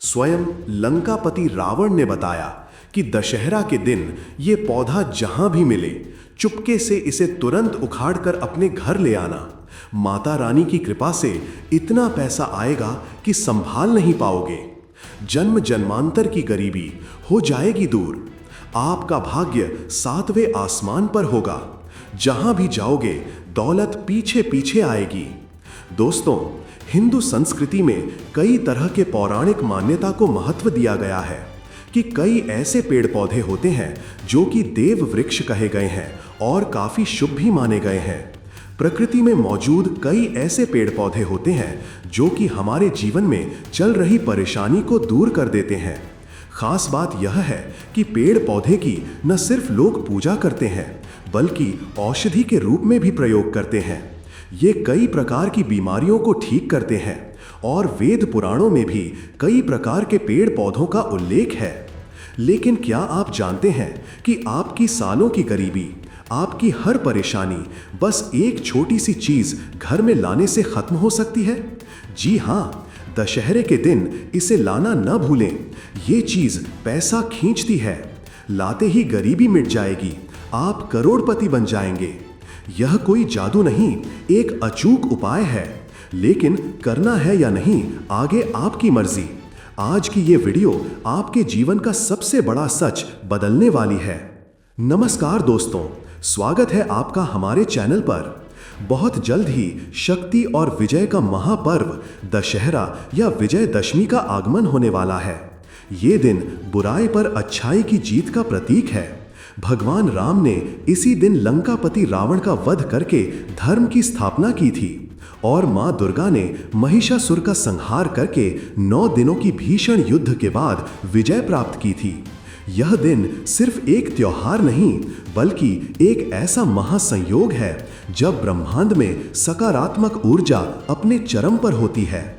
स्वयं लंकापति रावण ने बताया कि दशहरा के दिन ये पौधा जहां भी मिले चुपके से इसे तुरंत उखाड़कर अपने घर ले आना। माता रानी की कृपा से इतना पैसा आएगा कि संभाल नहीं पाओगे। जन्म जन्मांतर की गरीबी हो जाएगी दूर। आपका भाग्य 7वें आसमान पर होगा। जहां भी जाओगे दौलत पीछे पीछे आएगी। दोस्तों, हिंदू संस्कृति में कई तरह के पौराणिक मान्यता को महत्व दिया गया है कि कई ऐसे पेड़ पौधे होते हैं जो कि देव वृक्ष कहे गए हैं और काफी शुभ भी माने गए हैं। प्रकृति में मौजूद कई ऐसे पेड़ पौधे होते हैं जो कि हमारे जीवन में चल रही परेशानी को दूर कर देते हैं। खास बात यह है कि पेड़ पौधे की न सिर्फ लोग पूजा करते हैं बल्कि औषधि के रूप में भी प्रयोग करते हैं। ये कई प्रकार की बीमारियों को ठीक करते हैं और वेद पुराणों में भी कई प्रकार के पेड़ पौधों का उल्लेख है। लेकिन क्या आप जानते हैं कि आपकी सालों की गरीबी, आपकी हर परेशानी बस एक छोटी सी चीज घर में लाने से खत्म हो सकती है? जी हाँ, दशहरे के दिन इसे लाना न भूलें। ये चीज पैसा खींचती है। लाते ही गरीबी मिट जाएगी, आप करोड़पति बन जाएंगे। यह कोई जादू नहीं, एक अचूक उपाय है। लेकिन करना है या नहीं, आगे आपकी मर्जी। आज की ये वीडियो आपके जीवन का सबसे बड़ा सच बदलने वाली है। नमस्कार दोस्तों, स्वागत है आपका हमारे चैनल पर। बहुत जल्द ही शक्ति और विजय का महापर्व दशहरा या विजयदशमी का आगमन होने वाला है। ये दिन बुराई पर अच्छाई की जीत का प्रतीक है। भगवान राम ने इसी दिन लंकापति रावण का वध करके धर्म की स्थापना की थी और मां दुर्गा ने महिषासुर का संहार करके 9 दिनों की भीषण युद्ध के बाद विजय प्राप्त की थी। यह दिन सिर्फ एक त्योहार नहीं बल्कि एक ऐसा महासंयोग है जब ब्रह्मांड में सकारात्मक ऊर्जा अपने चरम पर होती है।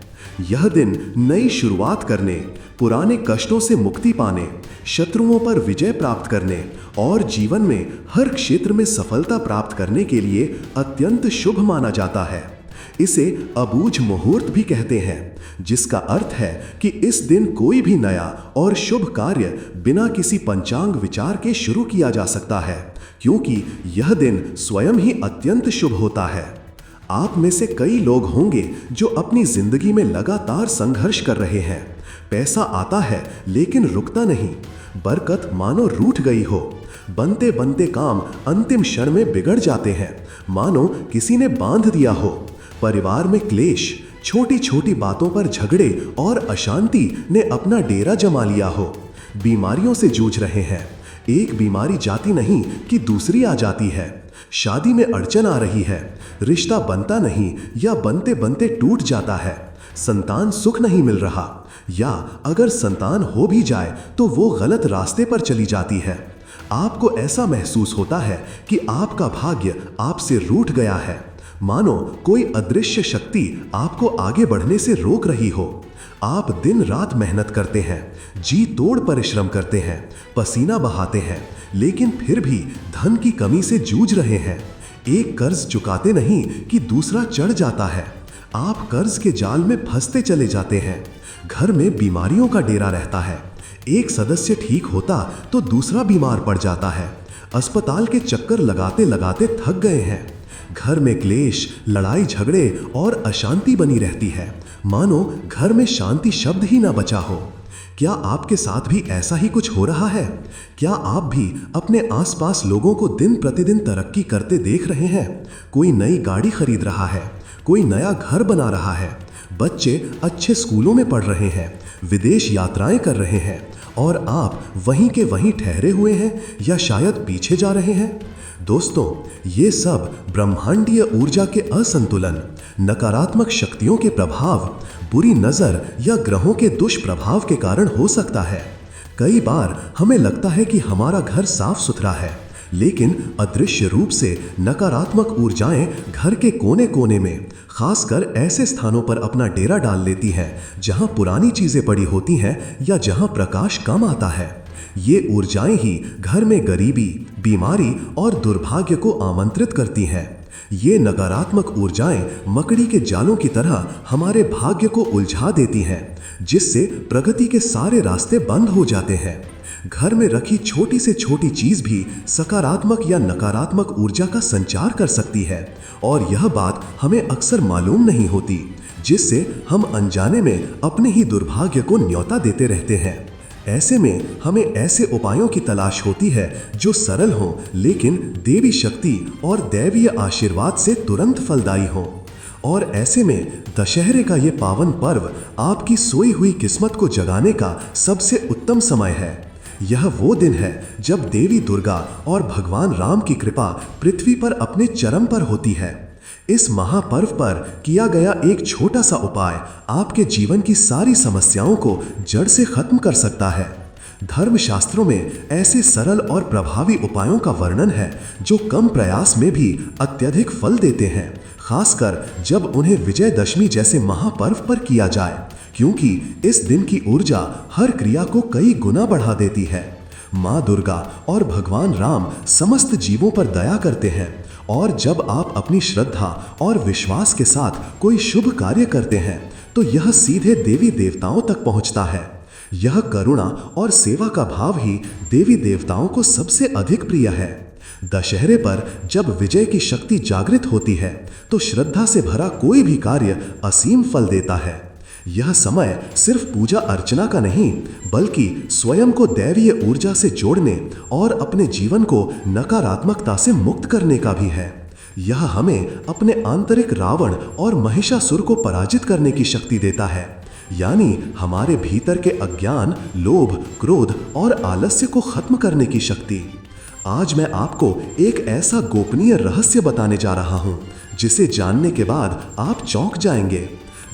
यह दिन नई शुरुआत करने, पुराने कष्टों से मुक्ति पाने, शत्रुओं पर विजय प्राप्त करने और जीवन में हर क्षेत्र में सफलता प्राप्त करने के लिए अत्यंत शुभ माना जाता है। इसे अबूझ मुहूर्त भी कहते हैं, जिसका अर्थ है कि इस दिन कोई भी नया और शुभ कार्य बिना किसी पंचांग विचार के शुरू किया जा सकता है, क्योंकि यह दिन स्वयं ही अत्यंत शुभ होता है। आप में से कई लोग होंगे जो अपनी जिंदगी में लगातार संघर्ष कर रहे हैं। पैसा आता है लेकिन रुकता नहीं, बरकत मानो रूठ गई हो। बनते बनते काम अंतिम क्षण में बिगड़ जाते हैं, मानो किसी ने बांध दिया हो। परिवार में क्लेश, छोटी छोटी बातों पर झगड़े और अशांति ने अपना डेरा जमा लिया हो। बीमारियों से जूझ रहे हैं, एक बीमारी जाती नहीं कि दूसरी आ जाती है। शादी में अड़चन आ रही है, रिश्ता बनता नहीं या बनते बनते टूट जाता है। संतान सुख नहीं मिल रहा, या अगर संतान हो भी जाए तो वो गलत रास्ते पर चली जाती है। आपको ऐसा महसूस होता है कि आपका भाग्य आपसे रूठ गया है, मानो कोई अदृश्य शक्ति आपको आगे बढ़ने से रोक रही हो। आप दिन रात मेहनत करते हैं, जी तोड़ परिश्रम करते हैं, पसीना बहाते हैं, लेकिन फिर भी धन की कमी से जूझ रहे हैं। एक कर्ज चुकाते नहीं कि दूसरा चढ़ जाता है। आप कर्ज के जाल में फंसते चले जाते हैं। घर में बीमारियों का डेरा रहता है। एक सदस्य ठीक होता तो दूसरा बीमार पड़ जाता है। अस्पताल के चक्कर लगाते लगाते थक गए हैं। घर में क्लेश, लड़ाई झगड़े और अशांति बनी रहती है, मानो घर में शांति शब्द ही ना बचा हो। क्या आपके साथ भी ऐसा ही कुछ हो रहा है? क्या आप भी अपने आसपास लोगों को दिन प्रतिदिन तरक्की करते देख रहे हैं? कोई नई गाड़ी खरीद रहा है, कोई नया घर बना रहा है, बच्चे अच्छे स्कूलों में पढ़ रहे हैं, विदेश यात्राएं कर रहे हैं, और आप वहीं के वहीं ठहरे हुए हैं या शायद पीछे जा रहे हैं। दोस्तों, ये सब ब्रह्मांडीय ऊर्जा के असंतुलन, नकारात्मक शक्तियों के प्रभाव, बुरी नजर या ग्रहों के दुष्प्रभाव के कारण हो सकता है। कई बार हमें लगता है कि हमारा घर साफ सुथरा है, लेकिन अदृश्य रूप से नकारात्मक ऊर्जाएं घर के कोने कोने में, खासकर ऐसे स्थानों पर अपना डेरा डाल लेती हैं जहां पुरानी चीजें पड़ी होती हैं या जहां प्रकाश कम आता है। ये ऊर्जाएं ही घर में गरीबी, बीमारी और दुर्भाग्य को आमंत्रित करती हैं। ये नकारात्मक ऊर्जाएं मकड़ी के जालों की तरह हमारे भाग्य को उलझा देती हैं, जिससे प्रगति के सारे रास्ते बंद हो जाते हैं। घर में रखी छोटी से छोटी चीज भी सकारात्मक या नकारात्मक ऊर्जा का संचार कर सकती है, और यह बात हमें अक्सर मालूम नहीं होती, जिससे हम अनजाने में अपने ही दुर्भाग्य को न्योता देते रहते हैं। ऐसे में हमें ऐसे उपायों की तलाश होती है जो सरल हों, लेकिन देवी शक्ति और दैवीय आशीर्वाद से तुरंत फलदायी हों। और ऐसे में दशहरे का ये पावन पर्व आपकी सोई हुई किस्मत को जगाने का सबसे उत्तम समय है। यह वो दिन है जब देवी दुर्गा और भगवान राम की कृपा पृथ्वी पर अपने चरम पर होती है। इस महापर्व पर किया गया एक छोटा सा उपाय आपके जीवन की सारी समस्याओं को जड़ से खत्म कर सकता है। धर्मशास्त्रों में ऐसे सरल और प्रभावी उपायों का वर्णन है जो कम प्रयास में भी अत्यधिक फल देते हैं, खासकर जब उन्हें विजयदशमी जैसे महापर्व पर किया जाए, क्योंकि इस दिन की ऊर्जा हर क्रिया को कई गुना बढ़ा देती है। माँ दुर्गा और भगवान राम समस्त जीवों पर दया करते हैं, और जब आप अपनी श्रद्धा और विश्वास के साथ कोई शुभ कार्य करते हैं तो यह सीधे देवी देवताओं तक पहुंचता है। यह करुणा और सेवा का भाव ही देवी देवताओं को सबसे अधिक प्रिय है। दशहरे पर जब विजय की शक्ति जागृत होती है तो श्रद्धा से भरा कोई भी कार्य असीम फल देता है। यह समय सिर्फ पूजा अर्चना का नहीं, बल्कि स्वयं को दैवीय ऊर्जा से जोड़ने और अपने जीवन को नकारात्मकता से मुक्त करने का भी है। यह हमें अपने आंतरिक रावण और महिषासुर को पराजित करने की शक्ति देता है, यानी हमारे भीतर के अज्ञान, लोभ, क्रोध और आलस्य को खत्म करने की शक्ति। आज मैं आपको एक ऐसा गोपनीय रहस्य बताने जा रहा हूं, जिसे जानने के बाद आप चौंक जाएंगे।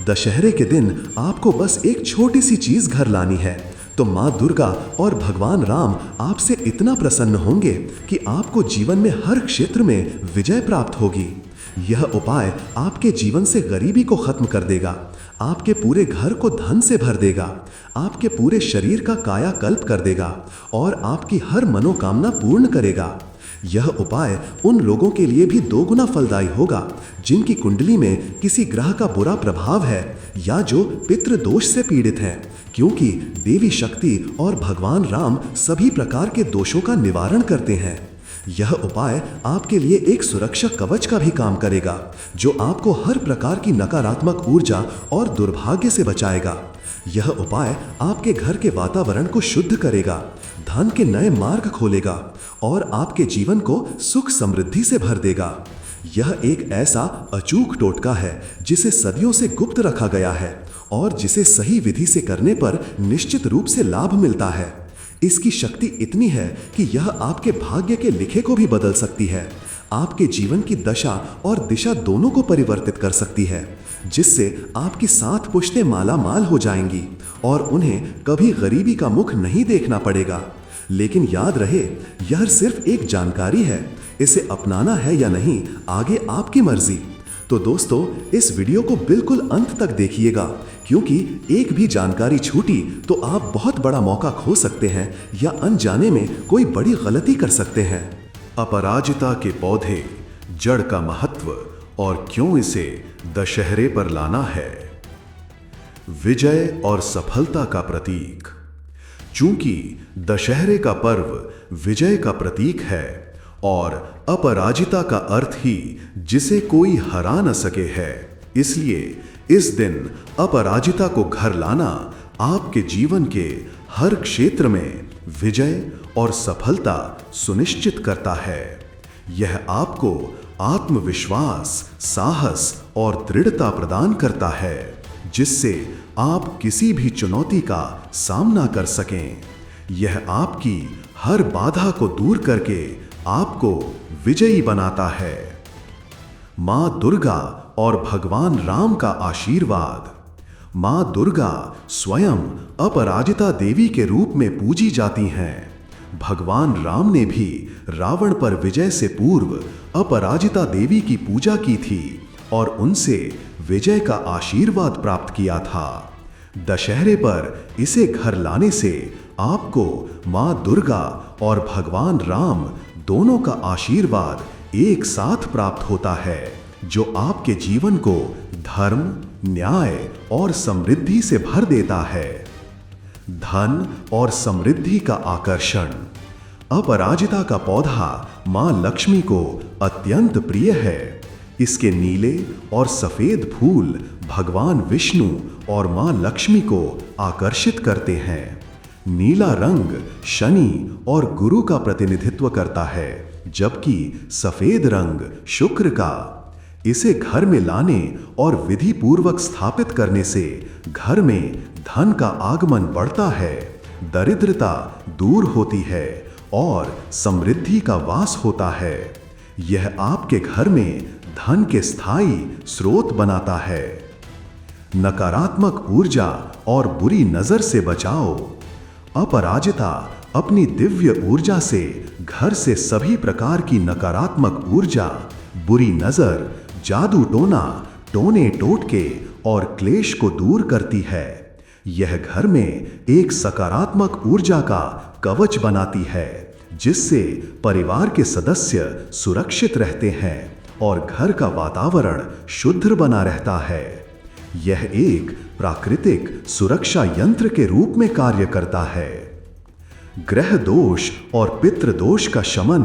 दशहरे के दिन आपको बस एक छोटी सी चीज घर लानी है, तो माँ दुर्गा और भगवान राम आपसे इतना प्रसन्न होंगे कि आपको जीवन में हर क्षेत्र में विजय प्राप्त होगी। यह उपाय आपके जीवन से गरीबी को खत्म कर देगा, आपके पूरे घर को धन से भर देगा, आपके पूरे शरीर का कायाकल्प कर देगा और आपकी हर मनोकामना पूर्ण करेगा। यह उपाय उन लोगों के लिए भी दोगुना फलदायी होगा जिनकी कुंडली में किसी ग्रह का बुरा प्रभाव है या जो पितृदोष से पीड़ित हैं, क्योंकि देवी शक्ति और भगवान राम सभी प्रकार के दोषों का निवारण करते हैं। यह उपाय आपके लिए एक सुरक्षा कवच का भी काम करेगा, जो आपको हर प्रकार की नकारात्मक ऊर्जा और दुर्भाग्य से बचाएगा। यह उपाय आपके घर के वातावरण को शुद्ध करेगा, धन के नए मार्ग खोलेगा और आपके जीवन को सुख समृद्धि से भर देगा। यह एक ऐसा अचूक टोटका है जिसे सदियों से गुप्त रखा गया है और जिसे सही विधि से करने पर निश्चित रूप से लाभ मिलता है। इसकी शक्ति इतनी है कि यह आपके भाग्य के लिखे को भी बदल सकती है, आपके जीवन की दशा और दिशा दोनों को परिवर्तित कर सकती है, जिससे आपकी 7 पुश्तें माला माल हो जाएंगी और उन्हें कभी गरीबी का मुख नहीं देखना पड़ेगा। लेकिन याद रहे, यह सिर्फ एक जानकारी है, इसे अपनाना है या नहीं आगे आपकी मर्जी। तो दोस्तों, इस वीडियो को बिल्कुल अंत तक देखिएगा, क्योंकि एक भी जानकारी छूटी तो आप बहुत बड़ा मौका खो सकते हैं या अनजाने में कोई बड़ी गलती कर सकते हैं। अपराजिता के पौधे, जड़ का महत्व और क्यों इसे दशहरे पर लाना है। विजय और सफलता का प्रतीक। चूंकि दशहरे का पर्व विजय का प्रतीक है और अपराजिता का अर्थ ही जिसे कोई हरा न सके है, इसलिए इस दिन अपराजिता को घर लाना आपके जीवन के हर क्षेत्र में विजय और सफलता सुनिश्चित करता है। यह आपको आत्मविश्वास, साहस और दृढ़ता प्रदान करता है, जिससे आप किसी भी चुनौती का सामना कर सकें। यह आपकी हर बाधा को दूर करके आपको विजयी बनाता है। माँ दुर्गा और भगवान राम का आशीर्वाद। माँ दुर्गा स्वयं अपराजिता देवी के रूप में पूजी जाती हैं। भगवान राम ने भी रावण पर विजय से पूर्व अपराजिता देवी की पूजा की थी और उनसे विजय का आशीर्वाद प्राप्त किया था। दशहरे पर इसे घर लाने से आपको माँ दुर्गा और भगवान राम दोनों का आशीर्वाद एक साथ प्राप्त होता है। जो आपके जीवन को धर्म, न्याय और समृद्धि से भर देता है। धन और समृद्धि का आकर्षण। अपराजिता का पौधा मां लक्ष्मी को अत्यंत प्रिय है। इसके नीले और सफेद फूल भगवान विष्णु और मां लक्ष्मी को आकर्षित करते हैं। नीला रंग शनि और गुरु का प्रतिनिधित्व करता है, जबकि सफेद रंग शुक्र का। इसे घर में लाने और विधि पूर्वक स्थापित करने से घर में धन का आगमन बढ़ता है, दरिद्रता दूर होती है और समृद्धि का वास होता है। यह आपके घर में धन के स्थायी स्रोत बनाता है। नकारात्मक ऊर्जा और बुरी नजर से बचाओ। अपराजिता अपनी दिव्य ऊर्जा से घर से सभी प्रकार की नकारात्मक ऊर्जा, बुरी नजर, जादू टोना, टोने टोटके और क्लेश को दूर करती है। यह घर में एक सकारात्मक ऊर्जा का कवच बनाती है, जिससे परिवार के सदस्य सुरक्षित रहते हैं और घर का वातावरण शुद्ध बना रहता है। यह एक प्राकृतिक सुरक्षा यंत्र के रूप में कार्य करता है। ग्रह दोष और पितृ दोष का शमन।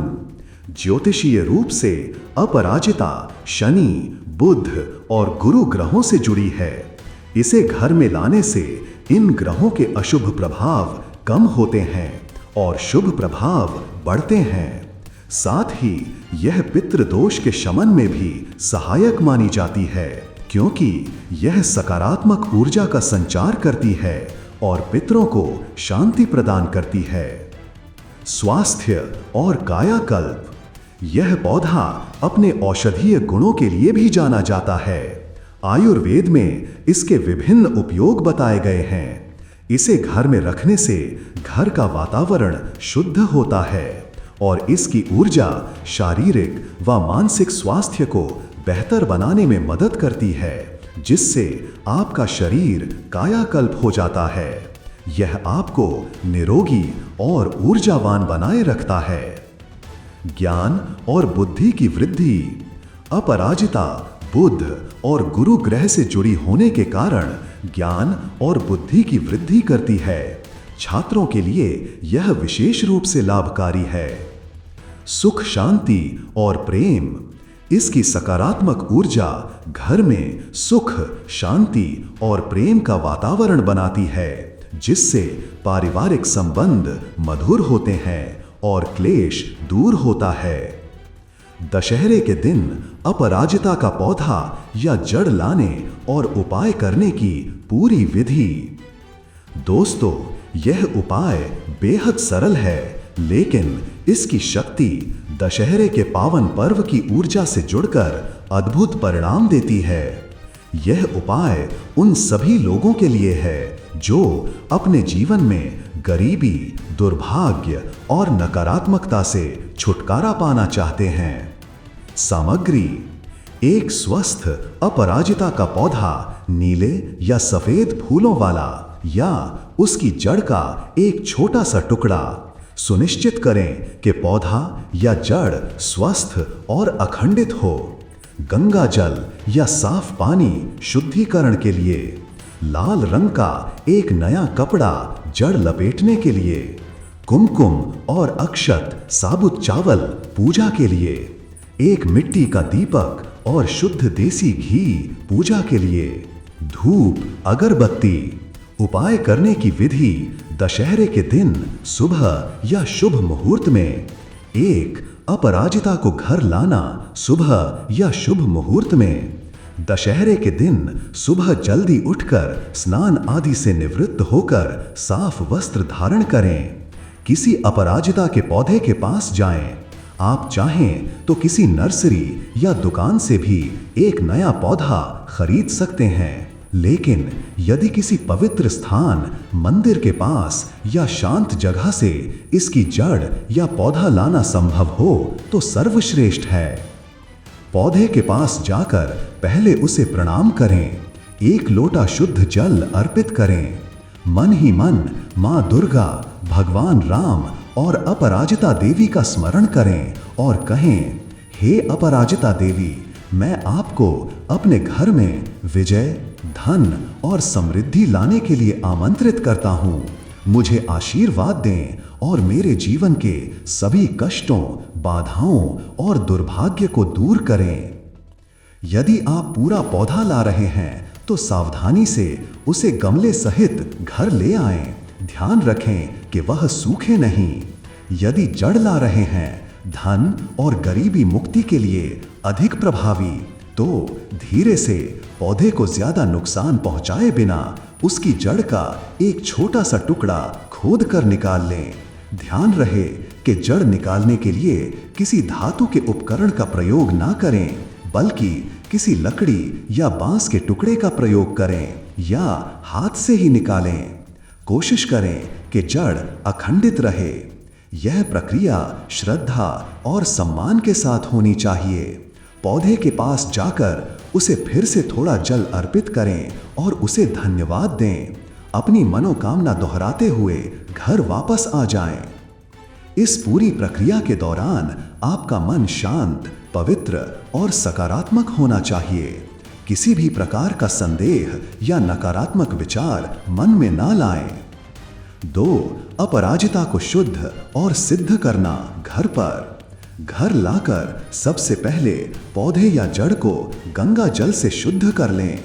ज्योतिषीय रूप से अपराजिता शनि, बुध और गुरु ग्रहों से जुड़ी है। इसे घर में लाने से इन ग्रहों के अशुभ प्रभाव कम होते हैं और शुभ प्रभाव बढ़ते हैं। साथ ही यह पितृ दोष के शमन में भी सहायक मानी जाती है, क्योंकि यह सकारात्मक ऊर्जा का संचार करती है और पितरों को शांति प्रदान करती है। स्वास्थ्य और कायाकल्प। यह पौधा अपने औषधीय गुणों के लिए भी जाना जाता है। आयुर्वेद में इसके विभिन्न उपयोग बताए गए हैं। इसे घर में रखने से घर का वातावरण शुद्ध होता है और इसकी ऊर्जा शारीरिक व मानसिक स्वास्थ्य को बेहतर बनाने में मदद करती है, जिससे आपका शरीर कायाकल्प हो जाता है। यह आपको निरोगी और ऊर्जावान बनाए रखता है। ज्ञान और बुद्धि की वृद्धि। अपराजिता बुध और गुरु ग्रह से जुड़ी होने के कारण ज्ञान और बुद्धि की वृद्धि करती है। छात्रों के लिए यह विशेष रूप से लाभकारी है। सुख, शांति और प्रेम। इसकी सकारात्मक ऊर्जा घर में सुख, शांति और प्रेम का वातावरण बनाती है, जिससे पारिवारिक संबंध मधुर होते हैं और क्लेश दूर होता है। दशहरे के दिन अपराजिता का पौधा या जड़ लाने और उपाय करने की पूरी विधि। दोस्तों, यह उपाय बेहद सरल है, लेकिन इसकी शक्ति दशहरे के पावन पर्व की ऊर्जा से जुड़कर अद्भुत परिणाम देती है। यह उपाय उन सभी लोगों के लिए है जो अपने जीवन में गरीबी, दुर्भाग्य और नकारात्मकता से छुटकारा पाना चाहते हैं। सामग्री: एक स्वस्थ अपराजिता का पौधा नीले या सफेद फूलों वाला या उसकी जड़ का एक छोटा सा टुकड़ा। सुनिश्चित करें कि पौधा या जड़ स्वस्थ और अखंडित हो। गंगा जल या साफ पानी शुद्धिकरण के लिए। लाल रंग का एक नया कपड़ा जड़ लपेटने के लिए। कुमकुम और अक्षत साबुत चावल पूजा के लिए। एक मिट्टी का दीपक और शुद्ध देसी घी पूजा के लिए। धूप, अगरबत्ती। उपाय करने की विधि: दशहरे के दिन सुबह या शुभ मुहूर्त में। एक अपराजिता को घर लाना सुबह या शुभ मुहूर्त में। दशहरे के दिन सुबह जल्दी उठकर स्नान आदि से निवृत्त होकर साफ वस्त्र धारण करें। किसी अपराजिता के पौधे के पास जाएं। आप चाहें तो किसी नर्सरी या दुकान से भी एक नया पौधा खरीद सकते हैं, लेकिन यदि किसी पवित्र स्थान, मंदिर के पास या शांत जगह से इसकी जड़ या पौधा लाना संभव हो तो सर्वश्रेष्ठ है। पौधे के पास जाकर पहले उसे प्रणाम करें। एक लोटा शुद्ध जल अर्पित करें। मन ही मन मां दुर्गा, भगवान राम और अपराजिता देवी का स्मरण करें और कहें, हे अपराजिता देवी, मैं आपको अपने घर में विजय, धन और समृद्धि लाने के लिए आमंत्रित करता हूँ। मुझे आशीर्वाद दें और मेरे जीवन के सभी कष्टों, बाधाओं और दुर्भाग्य को दूर करें। यदि आप पूरा पौधा ला रहे हैं तो सावधानी से उसे गमले सहित घर ले आएं। ध्यान रखें कि वह सूखे नहीं। यदि जड़ ला रहे हैं, धन और गरीबी मुक्ति के लिए अधिक प्रभावी, तो धीरे से पौधे को ज्यादा नुकसान पहुंचाए बिना उसकी जड़ का एक छोटा सा टुकड़ा खोद कर निकाल लें। ध्यान रहे कि जड़ निकालने के लिए किसी धातु के उपकरण का प्रयोग ना करें, बल्कि किसी लकड़ी या बांस के टुकड़े का प्रयोग करें या हाथ से ही निकालें। कोशिश करें कि जड़ अखंडित रहे। यह प्रक्रिया श्रद्धा और सम्मान के साथ होनी चाहिए। पौधे के पास जाकर उसे फिर से थोड़ा जल अर्पित करें और उसे धन्यवाद दें। अपनी मनोकामना दोहराते हुए घर वापस आ जाएं। इस पूरी प्रक्रिया के दौरान आपका मन शांत, पवित्र और सकारात्मक होना चाहिए। किसी भी प्रकार का संदेह या नकारात्मक विचार मन में ना लाएं। 2. अपराजिता को शुद्ध और सिद्ध करना घर पर। घर लाकर सबसे पहले पौधे या जड़ को गंगा जल से शुद्ध कर लें।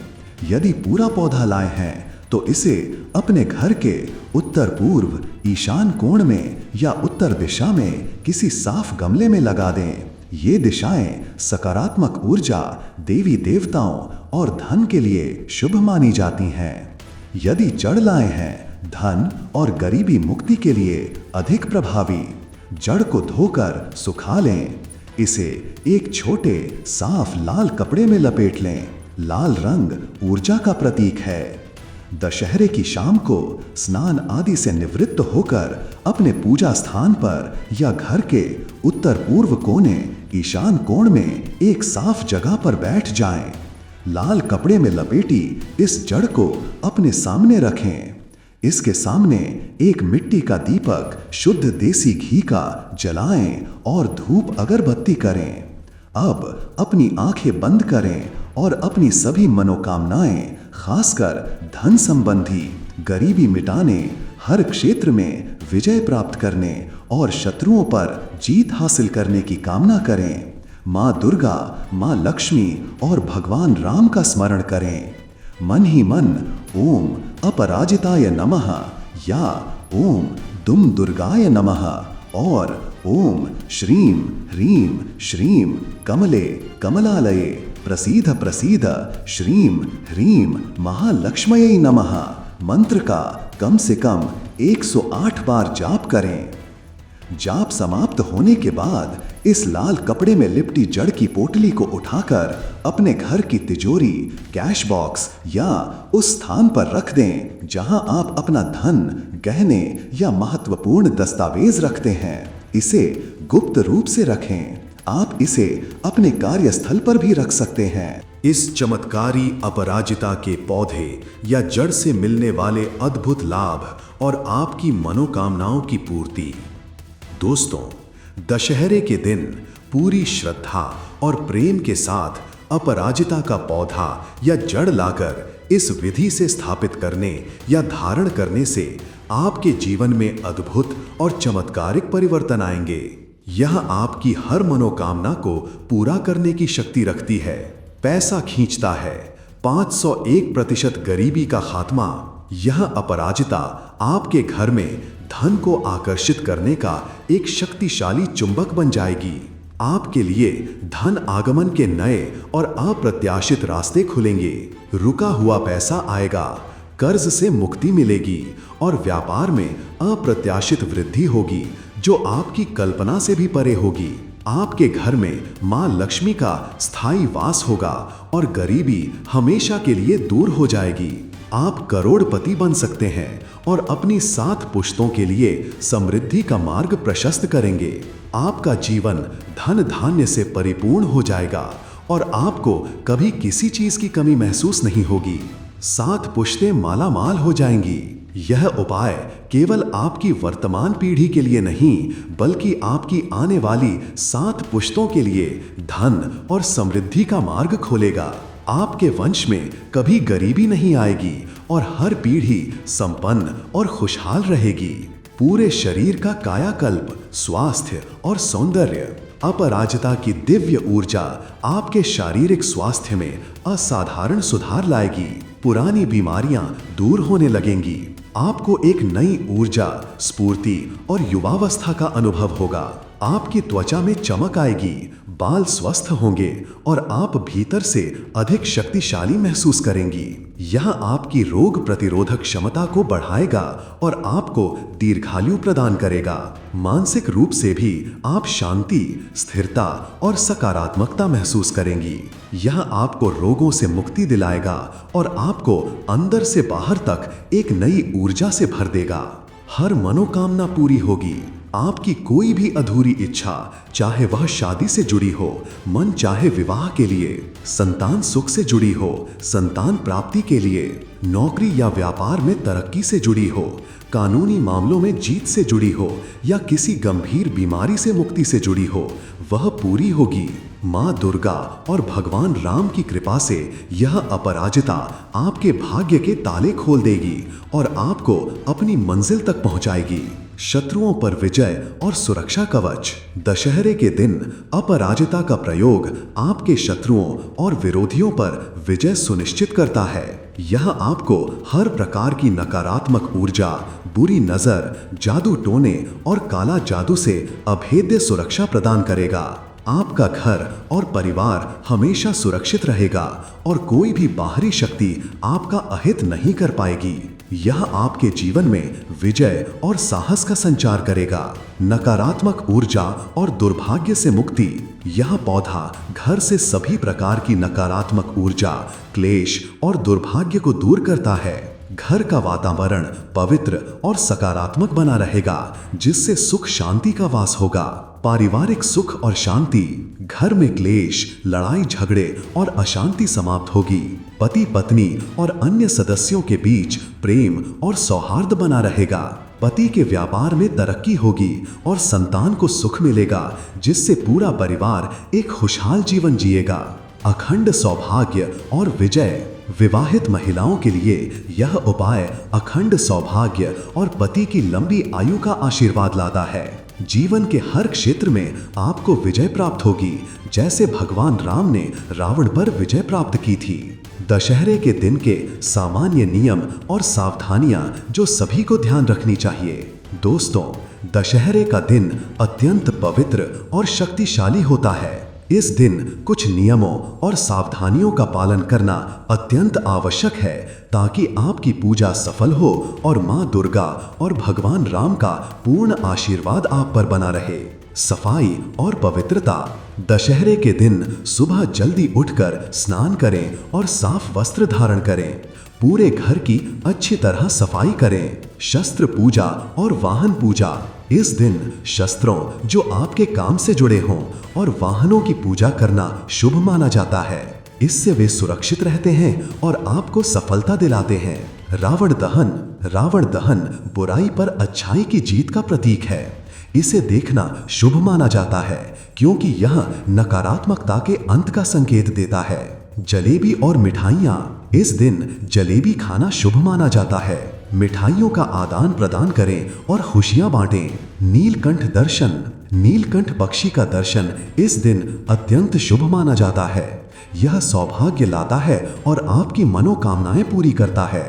यदि पूरा पौधा लाए हैं तो इसे अपने घर के उत्तर पूर्व, ईशान कोण में या उत्तर दिशा में किसी साफ गमले में लगा दें। ये दिशाएं सकारात्मक ऊर्जा, देवी देवताओं और धन के लिए शुभ मानी जाती हैं। यदि जड़ लाए हैं, धन और गरीबी मुक्ति के लिए अधिक प्रभावी। जड़ को धोकर सुखा लें। इसे एक छोटे साफ लाल कपड़े में लपेट लें। लाल रंग ऊर्जा का प्रतीक है। दशहरे की शाम को स्नान आदि से निवृत्त होकर अपने पूजा स्थान पर या घर के उत्तर पूर्व कोने, ईशान कोण में एक साफ जगह पर बैठ जाएं। लाल कपड़े में लपेटी इस जड़ को अपने सामने रखें। इसके सामने एक मिट्टी का दीपक शुद्ध देसी घी का जलाएं और धूप अगरबत्ती करें। अब अपनी आंखें बंद करें और अपनी सभी मनोकामनाएं, खासकर धन संबंधी, गरीबी मिटाने, हर क्षेत्र में विजय प्राप्त करने और शत्रुओं पर जीत हासिल करने की कामना करें। माँ दुर्गा, माँ लक्ष्मी और भगवान राम का स्मरण करें। मन ही मन ओम अपराजिताय नमः या ओम दुम दुर्गाय नमः और ओम श्रीम ह्रीम श्रीम कमले कमलालये प्रसीद प्रसीद श्रीम ह्रीम महालक्ष्मये नमः मंत्र का कम से कम 108 बार जाप करें। जाप समाप्त होने के बाद इस लाल कपड़े में लिपटी जड़ की पोटली को उठाकर अपने घर की तिजोरी, कैश बॉक्स या उस स्थान पर रख दें जहां आप अपना धन, गहने या महत्वपूर्ण दस्तावेज रखते हैं। इसे गुप्त रूप से रखें। आप इसे अपने कार्यस्थल पर भी रख सकते हैं। इस चमत्कारी अपराजिता के पौधे या जड़ से मिलने वाले अद्भुत लाभ और आपकी मनोकामनाओं की पूर्ति। दोस्तों, दशहरे के दिन पूरी श्रद्धा और प्रेम के साथ अपराजिता का पौधा या जड़ लाकर इस विधि से स्थापित करने या धारण करने से आपके जीवन में अद्भुत और चमत्कारिक परिवर्तन आएंगे। यह आपकी हर मनोकामना को पूरा करने की शक्ति रखती है, पैसा खींचता है, 501% गरीबी का खात्मा। यह अपराजिता आपके घर में धन को आकर्षित करने का एक शक्तिशाली चुंबक बन जाएगी। आपके लिए धन आगमन के नए और अप्रत्याशित रास्ते खुलेंगे। रुका हुआ पैसा आएगा, कर्ज से मुक्ति मिलेगी और व्यापार में अप्रत्याशित वृद्धि होगी जो आपकी कल्पना से भी परे होगी। आपके घर में मां लक्ष्मी का स्थायी वास होगा और गरीबी हमेशा के लिए दूर हो जाएगी। आप करोड़पति बन सकते हैं और अपनी 7 पुश्तों के लिए समृद्धि का मार्ग प्रशस्त करेंगे। आपका जीवन धन धान्य से परिपूर्ण हो जाएगा और आपको कभी किसी चीज की कमी महसूस नहीं होगी। 7 पुश्तें माला माल हो जाएंगी। यह उपाय केवल आपकी वर्तमान पीढ़ी के लिए नहीं, बल्कि आपकी आने वाली 7 पुश्तों के लिए धन और समृद्धि का मार्ग खोलेगा। आपके वंश में कभी गरीबी नहीं आएगी और हर पीढ़ी संपन्न और खुशहाल रहेगी। पूरे शरीर का कायाकल्प, स्वास्थ्य और सौंदर्य, अपराजिता की दिव्य ऊर्जा आपके शारीरिक स्वास्थ्य में असाधारण सुधार लाएगी। पुरानी बीमारियां दूर होने लगेंगी। आपको एक नई ऊर्जा, स्फूर्ति और युवावस्था का अनुभव होगा। आपकी त्वचा में चमक आएगी, बाल स्वस्थ होंगे और आप भीतर से अधिक शक्तिशाली महसूस करेंगी। यह आपकी रोग प्रतिरोधक क्षमता को बढ़ाएगा और आपको दीर्घायु प्रदान करेगा। मानसिक रूप से भी आप शांति, स्थिरता और सकारात्मकता महसूस करेंगी। यह आपको रोगों से मुक्ति दिलाएगा और आपको अंदर से बाहर तक एक नई ऊर्जा से भर देगा। हर मनोकामना पूरी होगी। आपकी कोई भी अधूरी इच्छा, चाहे वह शादी से जुड़ी हो, मन चाहे विवाह के लिए, संतान सुख से जुड़ी हो, संतान प्राप्ति के लिए, नौकरी या व्यापार में तरक्की से जुड़ी हो, कानूनी मामलों में जीत से जुड़ी हो या किसी गंभीर बीमारी से मुक्ति से जुड़ी हो, वह पूरी होगी। माँ दुर्गा और भगवान राम की कृपा से यह अपराजिता आपके भाग्य के ताले खोल देगी और आपको अपनी मंजिल तक पहुंचाएगी। शत्रुओं पर विजय और सुरक्षा कवच। दशहरे के दिन अपराजिता का प्रयोग आपके शत्रुओं और विरोधियों पर विजय सुनिश्चित करता है। यह आपको हर प्रकार की नकारात्मक ऊर्जा, बुरी नजर, जादू टोने और काला जादू से अभेद्य सुरक्षा प्रदान करेगा। आपका घर और परिवार हमेशा सुरक्षित रहेगा और कोई भी बाहरी शक्ति आपका अहित नहीं कर पाएगी। यह आपके जीवन में विजय और साहस का संचार करेगा। नकारात्मक ऊर्जा और दुर्भाग्य से मुक्ति। यह पौधा घर से सभी प्रकार की नकारात्मक ऊर्जा, क्लेश और दुर्भाग्य को दूर करता है। घर का वातावरण पवित्र और सकारात्मक बना रहेगा, जिससे सुख शांति का वास होगा। पारिवारिक सुख और शांति। घर में क्लेश, लड़ाई झगड़े और अशांति समाप्त होगी। पति पत्नी और अन्य सदस्यों के बीच प्रेम और सौहार्द बना रहेगा। पति के व्यापार में तरक्की होगी और संतान को सुख मिलेगा, जिससे पूरा परिवार एक खुशहाल जीवन जिएगा। अखंड सौभाग्य और विजय। विवाहित महिलाओं के लिए यह उपाय अखंड सौभाग्य और पति की लंबी आयु का आशीर्वाद लाता है। जीवन के हर क्षेत्र में आपको विजय प्राप्त होगी, जैसे भगवान राम ने रावण पर विजय प्राप्त की थी। दशहरे के दिन के सामान्य नियम और सावधानियां जो सभी को ध्यान रखनी चाहिए। दोस्तों, दशहरे का दिन अत्यंत पवित्र और शक्तिशाली होता है। इस दिन कुछ नियमों और सावधानियों का पालन करना अत्यंत आवश्यक है, ताकि आपकी पूजा सफल हो और माँ दुर्गा और भगवान राम का पूर्ण आशीर्वाद आप पर बना रहे। सफाई और पवित्रता। दशहरे के दिन सुबह जल्दी उठकर स्नान करें और साफ वस्त्र धारण करें। पूरे घर की अच्छी तरह सफाई करें। शस्त्र पूजा और वाहन पूजा। इस दिन शस्त्रों जो आपके काम से जुड़े हों और वाहनों की पूजा करना शुभ माना जाता है। इससे वे सुरक्षित रहते हैं और आपको सफलता दिलाते हैं। रावण दहन। रावण दहन बुराई पर अच्छाई की जीत का प्रतीक है। इसे देखना शुभ माना जाता है, क्योंकि यह नकारात्मकता के अंत का संकेत देता है। जलेबी और मिठाइयाँ। इस दिन जलेबी खाना शुभ माना जाता है। मिठाइयों का आदान प्रदान करें और खुशियां बांटें। नीलकंठ दर्शन। नीलकंठ पक्षी का दर्शन इस दिन अत्यंत शुभ माना जाता है। यह सौभाग्य लाता है और आपकी मनोकामनाएं पूरी करता है।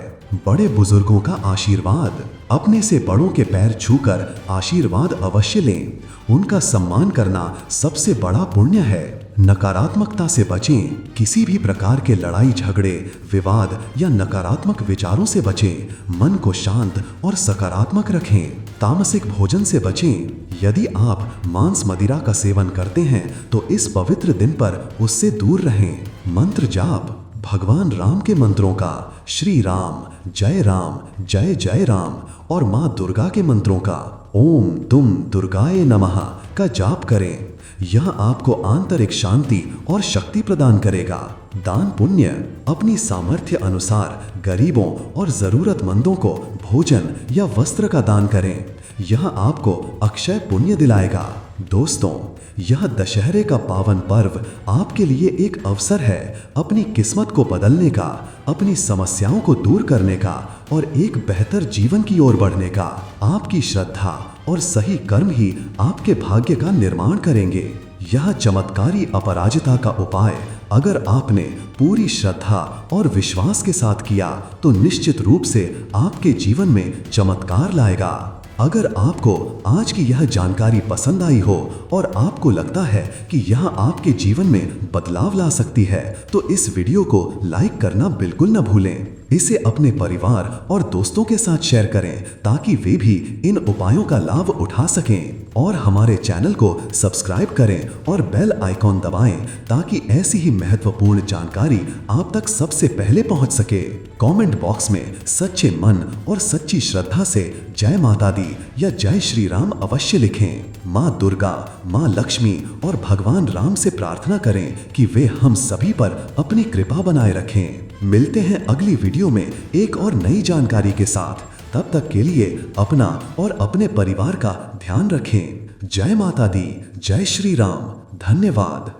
बड़े बुजुर्गों का आशीर्वाद। अपने से बड़ों के पैर छूकर आशीर्वाद अवश्य लें। उनका सम्मान करना सबसे बड़ा पुण्य है। नकारात्मकता से बचें। किसी भी प्रकार के लड़ाई झगड़े, विवाद या नकारात्मक विचारों से बचें। मन को शांत और सकारात्मक रखें। तामसिक भोजन से बचें। यदि आप मांस मदिरा का सेवन करते हैं तो इस पवित्र दिन पर उससे दूर रहें। मंत्र जाप। भगवान राम के मंत्रों का, श्री राम, जय जय राम और माँ दुर्गा के मंत्रों का ओम तुम दुर्गाए नमः का जाप करें। यह आपको आंतरिक शांति और शक्ति प्रदान करेगा। दान पुण्य अपनी सामर्थ्य अनुसार गरीबों और जरूरतमंदों को भोजन या वस्त्र का दान करें। यह आपको अक्षय पुण्य दिलाएगा। दोस्तों, यह दशहरे का पावन पर्व आपके लिए एक अवसर है अपनी किस्मत को बदलने का, अपनी समस्याओं को दूर करने का और एक बेहतर जीवन की ओर बढ़ने का। आपकी श्रद्धा और सही कर्म ही आपके भाग्य का निर्माण करेंगे। यह चमत्कारी अपराजिता का उपाय अगर आपने पूरी श्रद्धा और विश्वास के साथ किया तो निश्चित रूप से आपके जीवन में चमत्कार लाएगा। अगर आपको आज की यह जानकारी पसंद आई हो और आपको लगता है कि यह आपके जीवन में बदलाव ला सकती है तो इस वीडियो को लाइक करना बिल्कुल न भूलें। इसे अपने परिवार और दोस्तों के साथ शेयर करें ताकि वे भी इन उपायों का लाभ उठा सकें। और हमारे चैनल को सब्सक्राइब करें और बेल आइकॉन दबाएं ताकि ऐसी ही महत्वपूर्ण जानकारी आप तक सबसे पहले पहुंच सके। कमेंट बॉक्स में सच्चे मन और सच्ची श्रद्धा से जय माता दी या जय श्री राम अवश्य लिखें। माँ दुर्गा, माँ लक्ष्मी और भगवान राम से प्रार्थना करें कि वे हम सभी पर अपनी कृपा बनाए रखें। मिलते हैं अगली वीडियो में एक और नई जानकारी के साथ। तब तक के लिए अपना और अपने परिवार का ध्यान रखें। जय माता दी, जय श्री राम। धन्यवाद।